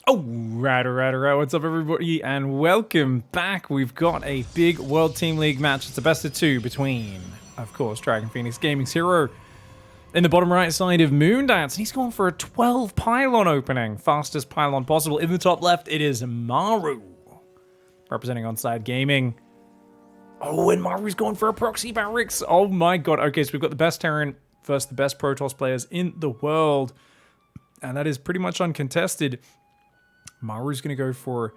Alright. What's up, everybody, and welcome back. We've got a big World Team League match. It's a best of two between, of course, Dragon Phoenix Gaming's herO in the bottom right side of Moondance, and he's going for a 12 pylon opening. Fastest pylon possible. In the top left, it is Maru, representing Onside Gaming. Oh, and Maru's going for a proxy barracks. Oh my god. Okay, so we've got the best Terran versus the best Protoss players in the world, and that is pretty much uncontested. Maru's going to go for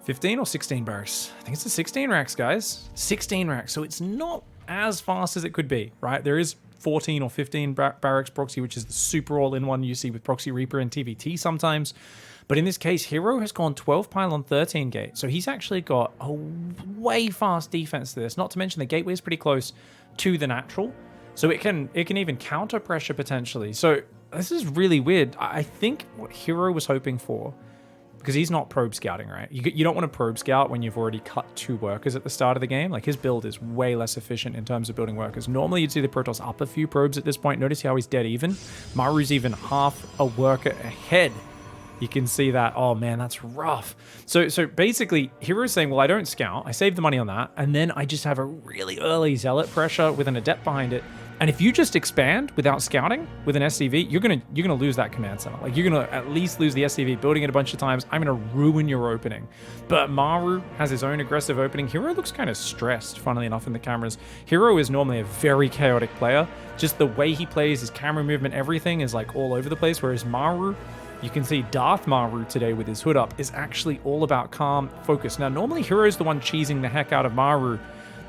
15 or 16 barracks. I think it's a 16 racks, guys. 16 racks. So it's not as fast as it could be, right? There is 14 or 15 barracks proxy, which is the super all-in-one you see with Proxy Reaper and TvT sometimes. But in this case, herO has gone 12 pylon, 13 gate. So he's actually got a way fast defense to this. Not to mention the gateway is pretty close to the natural. So it can even counter pressure potentially. So this is really weird. I think what herO was hoping for, because he's not probe scouting, right? You don't want to probe scout when you've already cut 2 workers at the start of the game. Like, his build is way less efficient in terms of building workers. Normally, you'd see the Protoss up a few probes at this point. Notice how he's dead even. Maru's even half a worker ahead. You can see that. Oh, man, that's rough. So basically, herO's saying, well, I don't scout. I save the money on that. And then I just have a really early Zealot pressure with an Adept behind it. And if you just expand without scouting with an SCV, you're gonna lose that command center. Like, you're gonna at least lose the SCV. Building it a bunch of times, I'm gonna ruin your opening. But Maru has his own aggressive opening. herO looks kind of stressed, funnily enough, in the cameras. herO is normally a very chaotic player. Just the way he plays, his camera movement, everything is like all over the place. Whereas Maru, you can see Darth Maru today with his hood up, is actually all about calm focus. Now, normally herO's the one cheesing the heck out of Maru.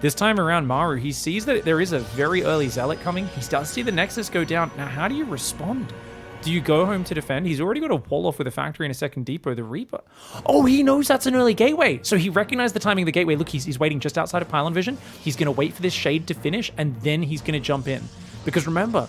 This time around, Maru, he sees that there is a very early Zealot coming. He does see the Nexus go down. Now, how do you respond? Do you go home to defend? He's already got a wall off with a factory and a second depot, the Reaper. Oh, he knows that's an early gateway. So he recognized the timing of the gateway. Look, he's waiting just outside of pylon vision. He's going to wait for this shade to finish, and then he's going to jump in. Because remember,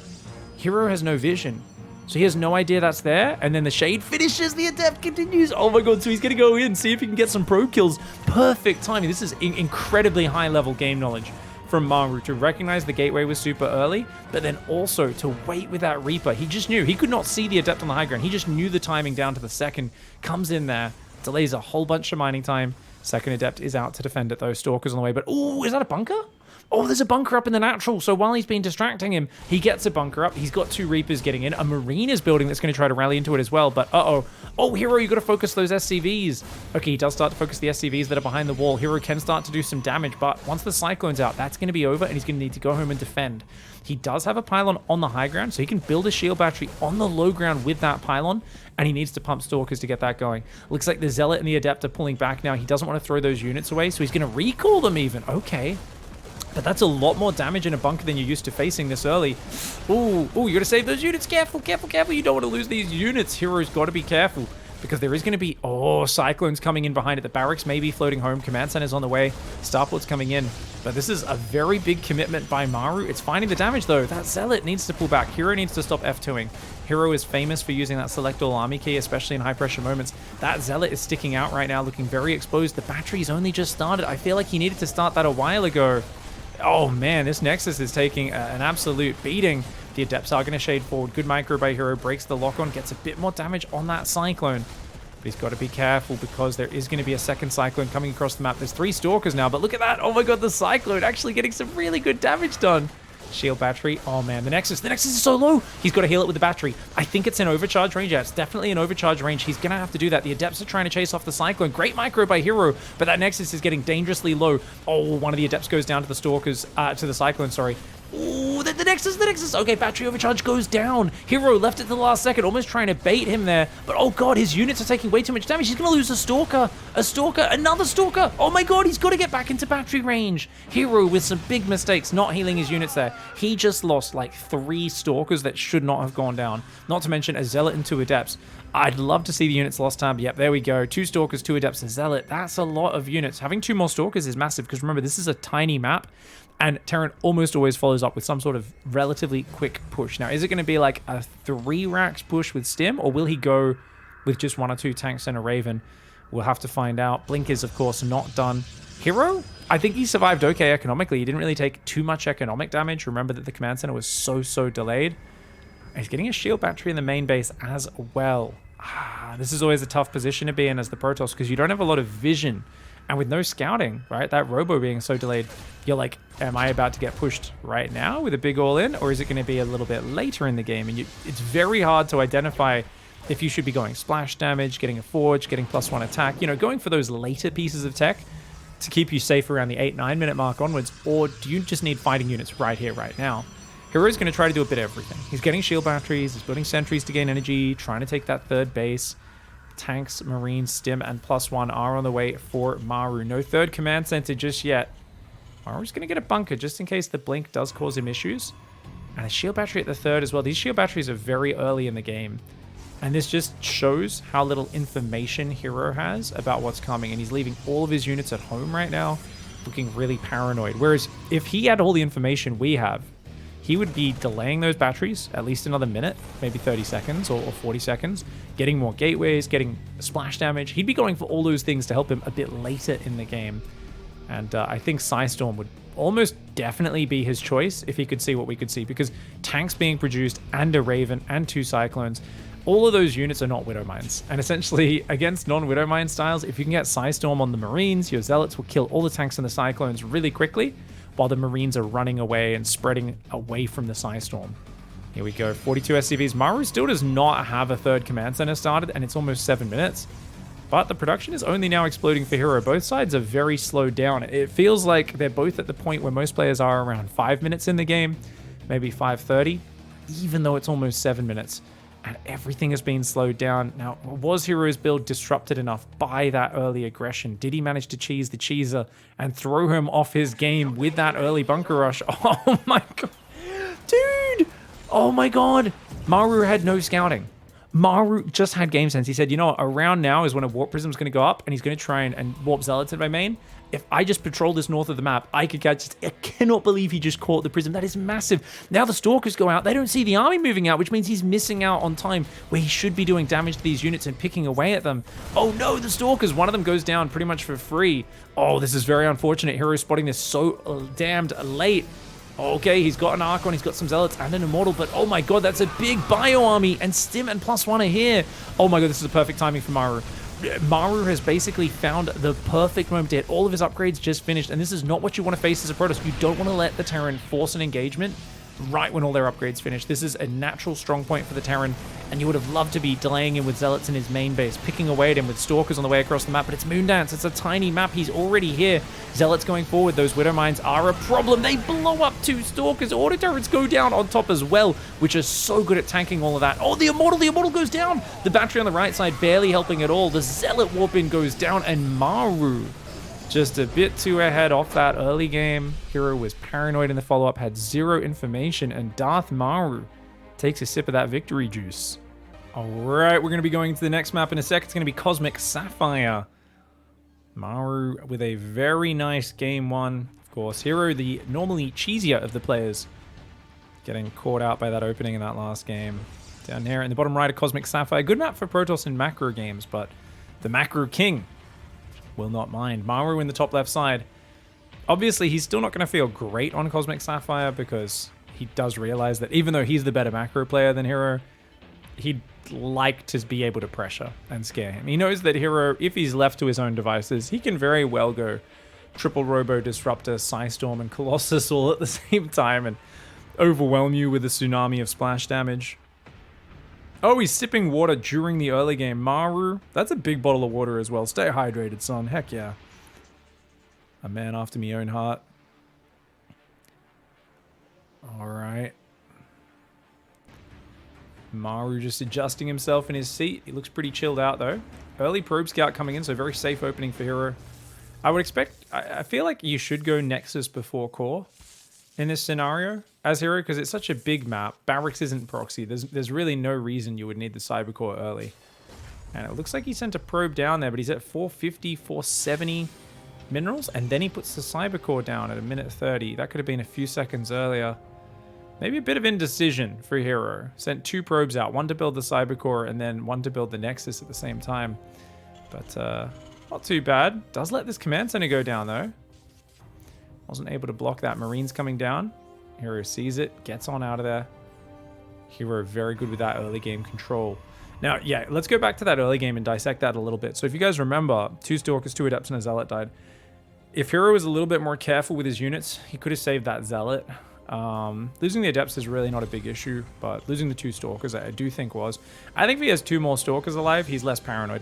herO has no vision. So he has no idea that's there, and then the shade finishes, the Adept continues. Oh my god, so he's going to go in, see if he can get some probe kills. Perfect timing. This is incredibly high-level game knowledge from Maru to recognize the gateway was super early, but then also to wait with that Reaper. He just knew. He could not see the Adept on the high ground. He just knew the timing down to the second. Comes in there, delays a whole bunch of mining time. Second Adept is out to defend it, though. Stalker's on the way, but oh, is that a bunker? Oh, there's a bunker up in the natural, so while he's been distracting him, he gets a bunker up. He's got 2 Reapers getting in. A Marine is building that's going to try to rally into it as well, but uh-oh. Oh, herO, you got to focus those SCVs. Okay, he does start to focus the SCVs that are behind the wall. herO can start to do some damage, but once the Cyclone's out, that's going to be over, and he's going to need to go home and defend. He does have a pylon on the high ground, so he can build a shield battery on the low ground with that pylon, and he needs to pump Stalkers to get that going. Looks like the Zealot and the Adept are pulling back now. He doesn't want to throw those units away, so he's going to recall them even. Okay. But that's a lot more damage in a bunker than you're used to facing this early. Ooh, you gotta save those units. Careful. You don't want to lose these units. herO's got to be careful, because there is going to be, Cyclones coming in behind it. The barracks may be floating home. Command center's on the way. Starport's coming in. But this is a very big commitment by Maru. It's finding the damage, though. That Zealot needs to pull back. herO needs to stop F2ing. herO is famous for using that select all army key, especially in high pressure moments. That Zealot is sticking out right now, looking very exposed. The battery's only just started. I feel like he needed to start that a while ago. Oh man, this Nexus is taking an absolute beating. The Adepts are going to shade forward. Good micro by herO, breaks the lock on, gets a bit more damage on that Cyclone. But he's got to be careful, because there is going to be a second Cyclone coming across the map. There's 3 Stalkers now, but look at that. Oh my god, the Cyclone actually getting some really good damage done. Shield battery. Oh man, the Nexus is so low. He's got to heal it with the battery. I think it's in overcharge range. Yeah, it's definitely in overcharge range. He's going to have to do that. The Adepts are trying to chase off the Cyclone. Great micro by herO, but that Nexus is getting dangerously low. Oh, one of the Adepts goes down to the Stalkers, to the Cyclone, sorry. Ooh, the Nexus. Okay, battery overcharge goes down. herO left it to the last second, almost trying to bait him there. But oh god, his units are taking way too much damage. He's going to lose a Stalker. Another Stalker. Oh my god, he's got to get back into battery range. herO with some big mistakes, not healing his units there. He just lost like 3 Stalkers that should not have gone down. Not to mention a Zealot and 2 Adepts. I'd love to see the units lost time. Yep, there we go. 2 Stalkers, 2 Adepts, and Zealot. That's a lot of units. Having 2 more Stalkers is massive, because remember, this is a tiny map, and Terran almost always follows up with some sort of relatively quick push. Now, is it going to be like a 3 racks push with Stim, or will he go with just 1 or 2 tanks and a Raven? We'll have to find out. Blink is, of course, not done. herO, I think he survived okay economically. He didn't really take too much economic damage. Remember that the command center was so delayed. And he's getting a shield battery in the main base as well. This is always a tough position to be in as the Protoss because you don't have a lot of vision. And with no scouting, right, that robo being so delayed, you're like, am I about to get pushed right now with a big all-in, or is it going to be a little bit later in the game? And it's very hard to identify if you should be going splash damage, getting a forge, getting +1 attack, you know, going for those later pieces of tech to keep you safe around the 8-9 minute mark onwards, or do you just need fighting units right here, right now? herO's going to try to do a bit of everything. He's getting shield batteries, he's building sentries to gain energy, trying to take that third base. Tanks, Marines, Stim, and +1 are on the way for Maru. No third command center just yet. Maru's going to get a bunker just in case the blink does cause him issues. And a shield battery at the third as well. These shield batteries are very early in the game. And this just shows how little information herO has about what's coming. And he's leaving all of his units at home right now, looking really paranoid. Whereas if he had all the information we have, he would be delaying those batteries at least another minute, maybe 30 seconds or 40 seconds, getting more gateways, getting splash damage. He'd be going for all those things to help him a bit later in the game. And I think Psystorm would almost definitely be his choice if he could see what we could see, because tanks being produced and a Raven and 2 Cyclones, all of those units are not Widow Mines. And essentially, against non-Widow Mine styles, if you can get Psystorm on the Marines, your Zealots will kill all the tanks and the Cyclones really quickly, while the Marines are running away and spreading away from the Psystorm. Here we go, 42 SCVs. Maru still does not have a third command center started, and it's almost 7 minutes. But the production is only now exploding for herO. Both sides are very slowed down. It feels like they're both at the point where most players are around 5 minutes in the game, maybe 5:30, even though it's almost 7 minutes. And everything has been slowed down. Now, was herO's build disrupted enough by that early aggression? Did he manage to cheese the cheeser and throw him off his game with that early bunker rush? Oh my god. Dude! Oh my god. Maru had no scouting. Maru just had game sense. He said, you know what, around now is when a Warp Prism's going to go up, and he's going to try and Warp Zealots in my main. If I just patrol this north of the map, I could catch it. I cannot believe he just caught the Prism. That is massive. Now the Stalkers go out. They don't see the army moving out, which means he's missing out on time where he should be doing damage to these units and picking away at them. Oh no, the Stalkers. One of them goes down pretty much for free. Oh, this is very unfortunate. herO spotting this so damned late. Okay, he's got an Archon, he's got some Zealots and an Immortal, but oh my god, that's a big bio army, and Stim and +1 are here. Oh my god, this is a perfect timing for Maru. Maru has basically found the perfect moment to hit. All of his upgrades just finished, and this is not what you want to face as a Protoss. You don't want to let the Terran force an engagement right when all their upgrades finish. This is a natural strong point for the Terran, and you would have loved to be delaying him with Zealots in his main base, picking away at him with Stalkers on the way across the map, but it's Moondance. It's a tiny map. He's already here. Zealots going forward. Those Widow Mines are a problem. They blow up 2 Stalkers. Auto turrets go down on top as well, which is so good at tanking all of that. Oh, the Immortal goes down. The battery on the right side barely helping at all. The Zealot warp-in goes down, and Maru just a bit too ahead off that early game. herO was paranoid in the follow-up, had 0 information, and Darth Maru takes a sip of that victory juice. All right, we're going to be going to the next map in a sec. It's going to be Cosmic Sapphire. Maru with a very nice game 1. Of course, herO, the normally cheesier of the players, getting caught out by that opening in that last game. Down here in the bottom right of Cosmic Sapphire. Good map for Protoss in macro games, but the macro king will not mind. Maru in the top left side. Obviously, he's still not going to feel great on Cosmic Sapphire because he does realize that even though he's the better macro player than herO, he'd like to be able to pressure and scare him. He knows that herO, if he's left to his own devices, he can very well go triple Robo, Disruptor, Psystorm, and Colossus all at the same time and overwhelm you with a tsunami of splash damage. Oh, he's sipping water during the early game. Maru, that's a big bottle of water as well. Stay hydrated, son. Heck yeah. A man after me own heart. All right. Maru just adjusting himself in his seat. He looks pretty chilled out, though. Early Probe Scout coming in, so very safe opening for herO. I would expect... I feel like you should go Nexus before Core in this scenario as herO, because it's such a big map. Barracks isn't proxy. There's really no reason you would need the Cyber Core early. And it looks like he sent a probe down there, but he's at 450, 470 minerals, and then he puts the Cyber Core down at 1:30. That could have been a few seconds earlier. Maybe a bit of indecision for herO. Sent 2 probes out, one to build the Cyber Core and then one to build the Nexus at the same time. But not too bad. Does let this command center go down though. Wasn't able to block that. Marines coming down. herO sees it, gets on out of there. herO very good with that early game control. Now, yeah, let's go back to that early game and dissect that a little bit. So if you guys remember, 2 Stalkers, 2 Adepts, and a Zealot died. If herO was a little bit more careful with his units, he could have saved that Zealot. Losing the Adepts is really not a big issue, but losing the 2 Stalkers I do think was. I think if he has 2 more Stalkers alive, he's less paranoid.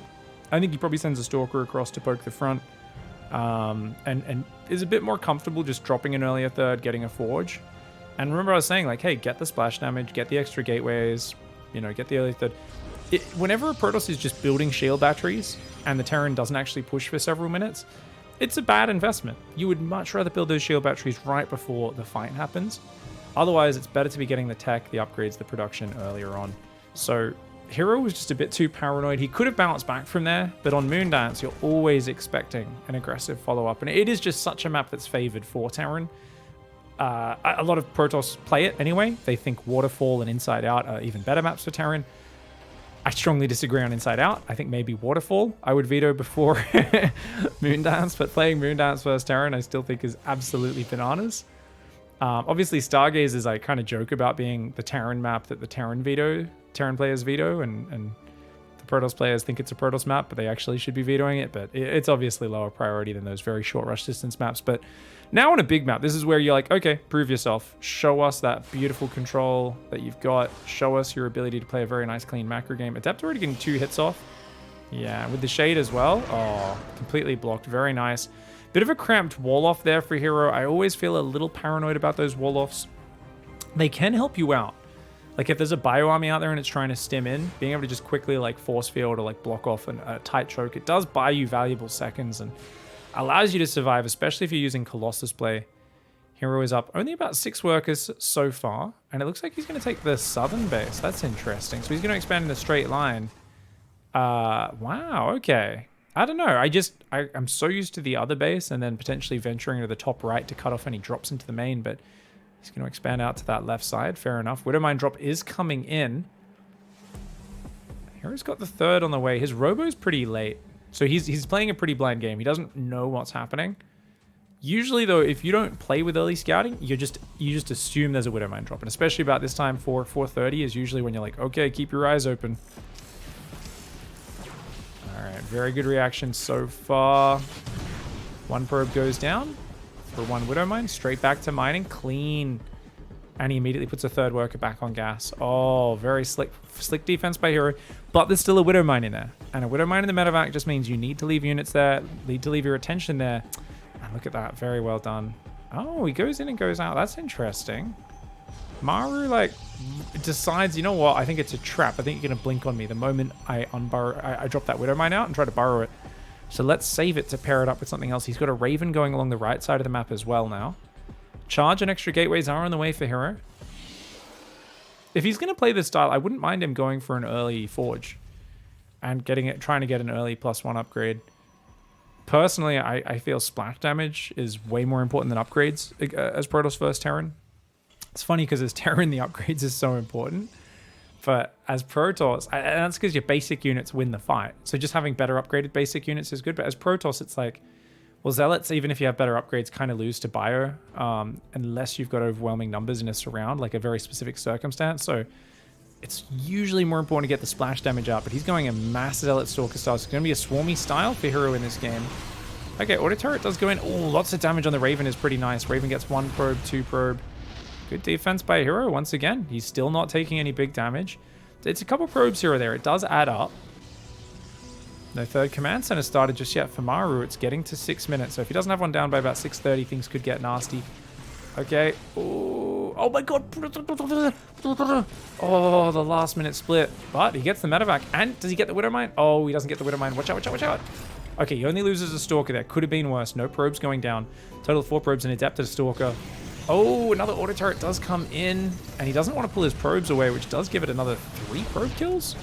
I think he probably sends a Stalker across to poke the front. And is a bit more comfortable just dropping an earlier third, getting a Forge. And remember I was saying, like, hey, get the splash damage, get the extra gateways, you know, get the early third. Whenever a Protoss is just building shield batteries and the Terran doesn't actually push for several minutes, it's a bad investment. You would much rather build those shield batteries right before the fight happens. Otherwise, it's better to be getting the tech, the upgrades, the production earlier on. So herO was just a bit too paranoid. He could have bounced back from there, but on Moondance, you're always expecting an aggressive follow-up. And it is just such a map that's favored for Terran. A lot of Protoss play it anyway. They think Waterfall and Inside Out are even better maps for Terran. I strongly disagree on Inside Out. I think maybe Waterfall I would veto before Moondance, but playing Moondance versus Terran I still think is absolutely bananas. Obviously Stargazers I kind of joke about being the Terran map that the Terran players veto, and the Protoss players think it's a Protoss map, but they actually should be vetoing it, but it's obviously lower priority than those very short rush distance maps. But now on a big map, this is where you're like, okay, prove yourself. Show us that beautiful control that you've got. Show us your ability to play a very nice, clean macro game. Adept already getting 2 hits off. Yeah, with the Shade as well. Oh, completely blocked. Very nice. Bit of a cramped wall-off there for herO. I always feel a little paranoid about those wall-offs. They can help you out. Like if there's a bio army out there and it's trying to stim in, being able to just quickly like force field or like block off a tight choke, it does buy you valuable seconds and allows you to survive, especially if you're using Colossus play. herO is up only about 6 workers so far, and it looks like he's going to take the southern base. That's interesting. So he's going to expand in a straight line. Wow, okay. I don't know. I'm so used to the other base and then potentially venturing to the top right to cut off any drops into the main, but he's going to expand out to that left side. Fair enough. Widowmine drop is coming in. herO's got the 3rd on the way. His Robo's pretty late. So he's playing a pretty blind game. He doesn't know what's happening. Usually, though, if you don't play with early scouting, you just assume there's a Widowmine drop. And especially about this time, 4:30 is usually when you're like, okay, keep your eyes open. All right, very good reaction so far. 1 probe goes down for 1 Widowmine. Straight back to mining. Clean. And he immediately puts a 3rd worker back on gas. Oh, very slick defense by herO. But there's still a Widowmine in there. And a Widowmine in the medevac just means you need to leave units there, need to leave your attention there. And look at that. Very well done. Oh, he goes in and goes out. That's interesting. Maru, like, decides, you know what? I think it's a trap. I think you're going to blink on me the moment I drop that Widowmine out and try to burrow it. So let's save it to pair it up with something else. He's got a Raven going along the right side of the map as well now. Charge and extra gateways are on the way for herO. If he's going to play this style, I wouldn't mind him going for an early Forge and trying to get an early +1 upgrade. Personally, I feel splash damage is way more important than upgrades as Protoss versus Terran. It's funny because as Terran, the upgrades is so important. But as Protoss, and that's because your basic units win the fight. So just having better upgraded basic units is good. But as Protoss, it's like, well, Zealots, even if you have better upgrades, kind of lose to bio unless you've got overwhelming numbers in a surround, like a very specific circumstance. So it's usually more important to get the splash damage out, but he's going a mass Zealot Stalker style. It's going to be a swarmy style for herO in this game. Okay, auto turret does go in. Oh, lots of damage on the Raven is pretty nice. Raven gets 1 probe, 2 probe. Good defense by herO once again. He's still not taking any big damage. It's a couple probes here or there. It does add up. No 3rd command center started just yet for Maru. It's getting to 6 minutes. So if he doesn't have one down by about 6:30, things could get nasty. Okay. Ooh. Oh my god. Oh, the last minute split. But he gets the medevac. And does he get the Widowmine? Oh, he doesn't get the Widowmine. Watch out, watch out, watch out. Okay, he only loses a Stalker there. Could have been worse. No probes going down. Total of 4 probes and Adept at a Stalker. Oh, another auto turret does come in. And he doesn't want to pull his probes away, which does give it another 3 probe kills.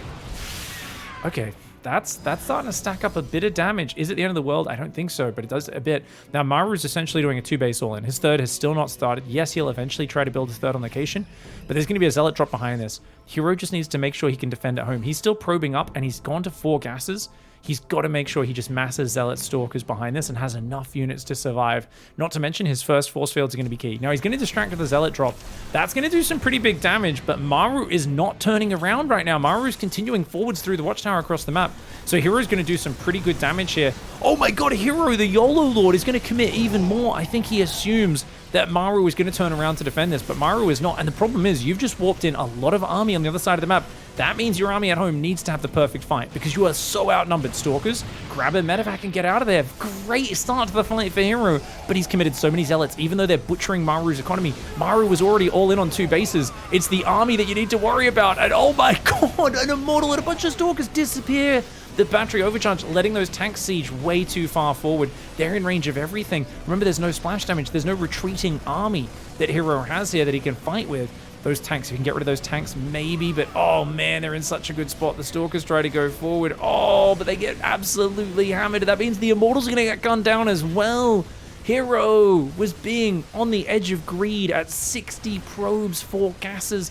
Okay. That's starting to stack up a bit of damage. Is it the end of the world? I don't think so, but it does a bit. Now, Maru's essentially doing a 2-base all-in. His 3rd has still not started. Yes, he'll eventually try to build his 3rd on location, but there's going to be a Zealot drop behind this. herO just needs to make sure he can defend at home. He's still probing up, and he's gone to 4 gases. He's got to make sure he just masses Zealot Stalkers behind this and has enough units to survive. Not to mention his first force fields are going to be key. Now he's going to distract with the Zealot drop. That's going to do some pretty big damage, but Maru is not turning around right now. Maru is continuing forwards through the watchtower across the map. So herO is going to do some pretty good damage here. Oh my god, herO, the YOLO Lord, is going to commit even more. I think he assumes that Maru is going to turn around to defend this, but Maru is not. And the problem is you've just warped in a lot of army on the other side of the map. That means your army at home needs to have the perfect fight because you are so outnumbered. Stalkers, grab a medevac and get out of there. Great start to the fight for herO, but he's committed so many Zealots. Even though they're butchering Maru's economy, Maru was already all in on 2 bases. It's the army that you need to worry about. And oh my god, an Immortal and a bunch of Stalkers disappear. The battery overcharge, letting those tanks siege way too far forward. They're in range of everything. Remember, there's no splash damage. There's no retreating army that herO has here that he can fight with. Those tanks, if you can get rid of those tanks, maybe, but oh man, they're in such a good spot. The Stalkers try to go forward. Oh, but they get absolutely hammered. That means the Immortals are going to get gunned down as well. herO was being on the edge of greed at 60 probes, 4 gases.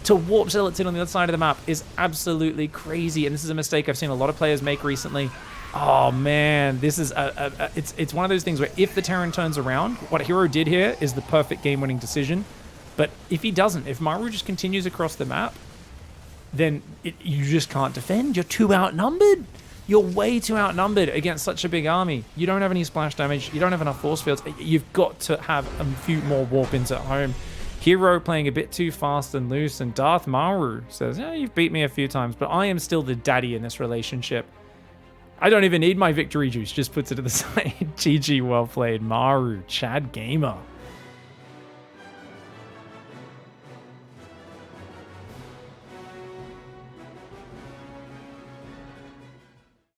To warp Zealots in on the other side of the map is absolutely crazy, and this is a mistake I've seen a lot of players make recently. Oh man, this is it's one of those things where if the Terran turns around, what herO did here is the perfect game-winning decision. But if he doesn't, if Maru just continues across the map, then you just can't defend. You're too outnumbered. You're way too outnumbered against such a big army. You don't have any splash damage. You don't have enough force fields. You've got to have a few more warp-ins at home. herO playing a bit too fast and loose, and Darth Maru says, yeah, you've beat me a few times, but I am still the daddy in this relationship. I don't even need my victory juice. Just puts it to the side. GG, well played, Maru, Chad Gamer.